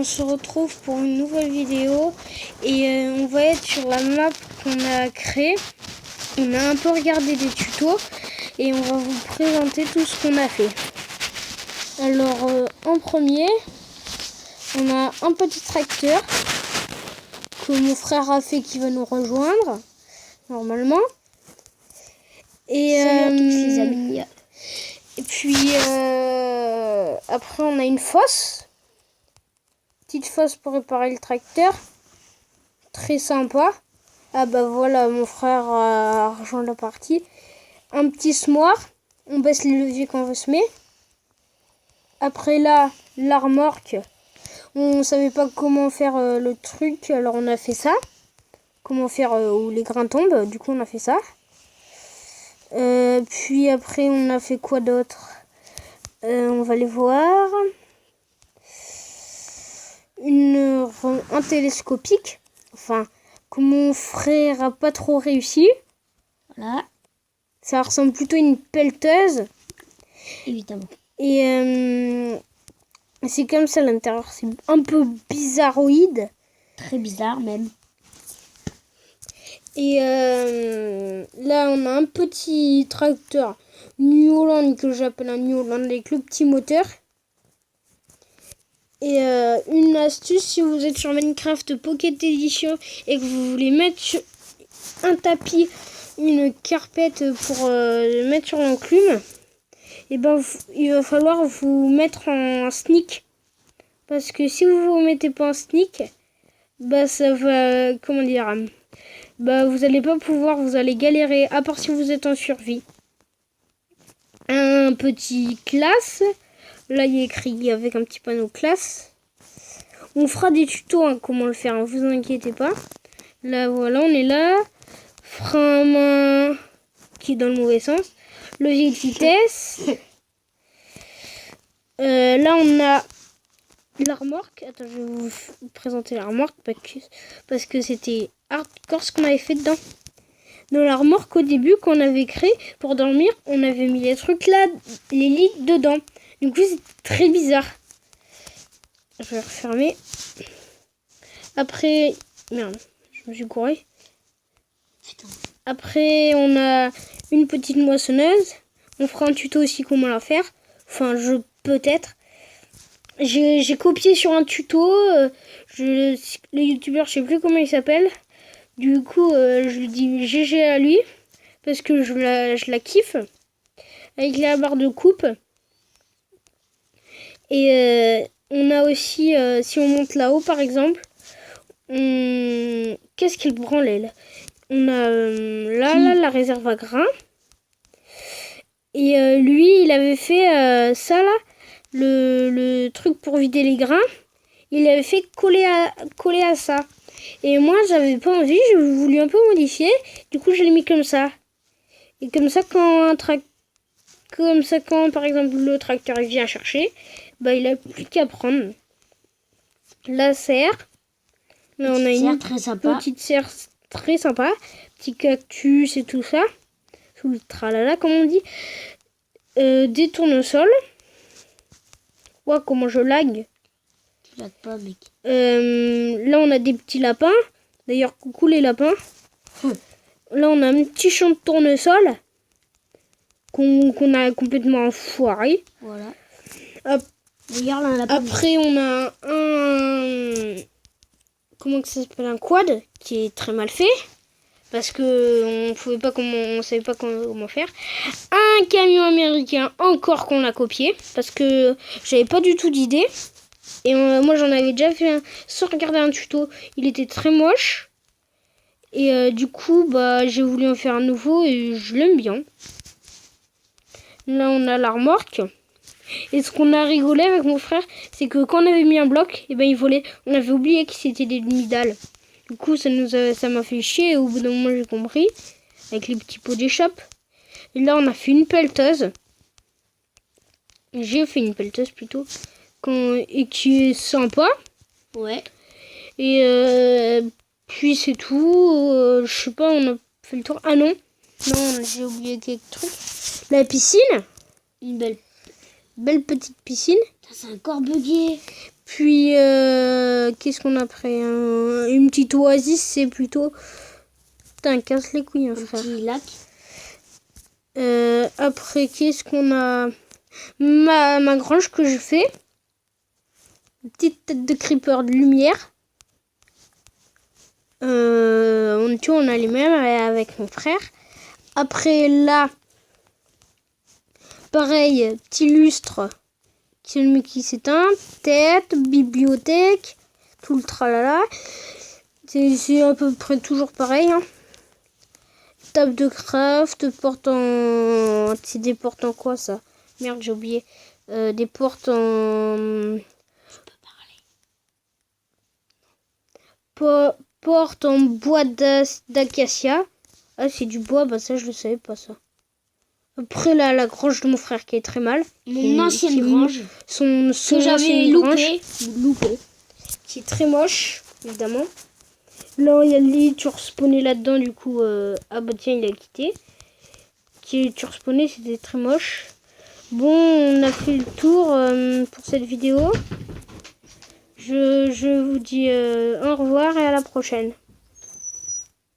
se retrouve pour une nouvelle vidéo et on va être sur la map qu'on a créée. On a un peu regardé des tutos et on va vous présenter tout ce qu'on a fait. Alors en premier, on a un petit tracteur que mon frère a fait qui va nous rejoindre normalement. Et salut à tous les amis. Et puis après on a une fosse. Petite fosse pour réparer le tracteur. Très sympa. Ah bah voilà, mon frère a rejoint la partie. Un petit semoir. On baisse les leviers quand on se met. Après là, la remorque. On savait pas comment faire le truc, alors on a fait ça. Comment faire où les grains tombent, du coup on a fait ça. Puis après on a fait quoi d'autre? On va les voir. Un télescopique. Enfin, que mon frère a pas trop réussi. Voilà. Ça ressemble plutôt à une pelleteuse. Évidemment. Et c'est comme ça l'intérieur. C'est un peu bizarroïde. Très bizarre même. Et là, on a un petit tracteur New Holland que j'appelle un New Holland avec le petit moteur. Et une astuce, si vous êtes sur Minecraft Pocket Edition et que vous voulez mettre un tapis, une carpette pour mettre sur l'enclume, et ben il va falloir vous mettre en sneak. Parce que si vous vous mettez pas en sneak, bah ça va, comment dire, bah vous allez pas pouvoir, vous allez galérer, à part si vous êtes en survie. Un petit classe. Là, il y a écrit avec un petit panneau classe. On fera des tutos, hein, comment le faire, ne vous inquiétez pas. Là, voilà, on est là. Frein à main qui est dans le mauvais sens. Levier de vitesse. Là, on a la remorque. Attends, je vais vous présenter la remorque parce que c'était hardcore ce qu'on avait fait dedans. Dans la remorque, au début, qu'on avait créé pour dormir, on avait mis les trucs là, les lits dedans. Du coup, c'est très bizarre. Je vais refermer. Après... Merde, je me suis couré. Après, on a une petite moissonneuse. On fera un tuto aussi comment la faire. Enfin, peut-être. J'ai copié sur un tuto. Le youtubeur, je sais plus comment il s'appelle. Du coup, je lui dis GG à lui. Parce que je la kiffe. Avec la barre de coupe. Et on a aussi, si on monte là-haut par exemple, qu'est-ce qu'il branle? On a là la réserve à grains. Et lui, il avait fait ça là, le truc pour vider les grains. Il avait fait coller à ça. Et moi, j'avais pas envie, je voulais un peu modifier. Du coup, je l'ai mis comme ça. Et comme ça, quand par exemple le tracteur il vient chercher, bah il a plus qu'à prendre la serre. Là on a une petite serre très sympa, petit cactus et tout ça, sous le tralala comme on dit. Des tournesols. Ouais, comment je lag. Tu lags pas, mec. Là on a des petits lapins. D'ailleurs coucou les lapins. Là on a un petit champ de tournesol qu'on a complètement foiré. Voilà. D'ailleurs, là, après, on a un... Comment que ça s'appelle? Un quad qui est très mal fait. Parce que on savait pas comment faire. Un camion américain encore qu'on a copié. Parce que j'avais pas du tout d'idée. Et moi, j'en avais déjà fait un sans regarder un tuto. Il était très moche. Et du coup, bah, j'ai voulu en faire un nouveau et je l'aime bien. Là, on a la remorque. Et ce qu'on a rigolé avec mon frère, c'est que quand on avait mis un bloc, et ben il volait. On avait oublié que c'était des demi-dalles. Du coup, ça m'a fait chier. Et au bout d'un moment, j'ai compris. Avec les petits pots d'échappe. Et là, on a fait une pelleteuse. J'ai fait une pelleteuse plutôt. Et qui est sympa. Ouais. Et puis c'est tout. Je sais pas, on a fait le tour. Ah non. Non, j'ai oublié quelques trucs. La piscine. Une belle Belle petite piscine. C'est encore bugué. Puis qu'est-ce qu'on a après? Une petite oasis, c'est plutôt... Putain, casse les couilles, Un frère. petit lac. Après, qu'est-ce qu'on a? Ma grange que je fais. Une petite tête de creeper de lumière. On a les mêmes avec mon frère. Après, là, pareil, petit lustre. Celui qui s'éteint. Tête, bibliothèque. Tout le tralala. C'est à peu près toujours pareil. Hein. Table de craft, porte en... C'est des portes en quoi ça? Merde, j'ai oublié. Des portes en... Tu peux parler. Porte en bois d'acacia. Ah, c'est du bois, bah ça je le savais pas ça. Après là, la grange de mon frère qui est très mal. Mon ancienne grange. Son Que j'avais ancienne grange, loupé. qui est très moche, évidemment. Là, il y a le lit, tu respawnais là-dedans, du coup... Ah bah tiens, il a quitté. Tu respawnais, c'était très moche. Bon, on a fait le tour pour cette vidéo. Je vous dis au revoir et à la prochaine.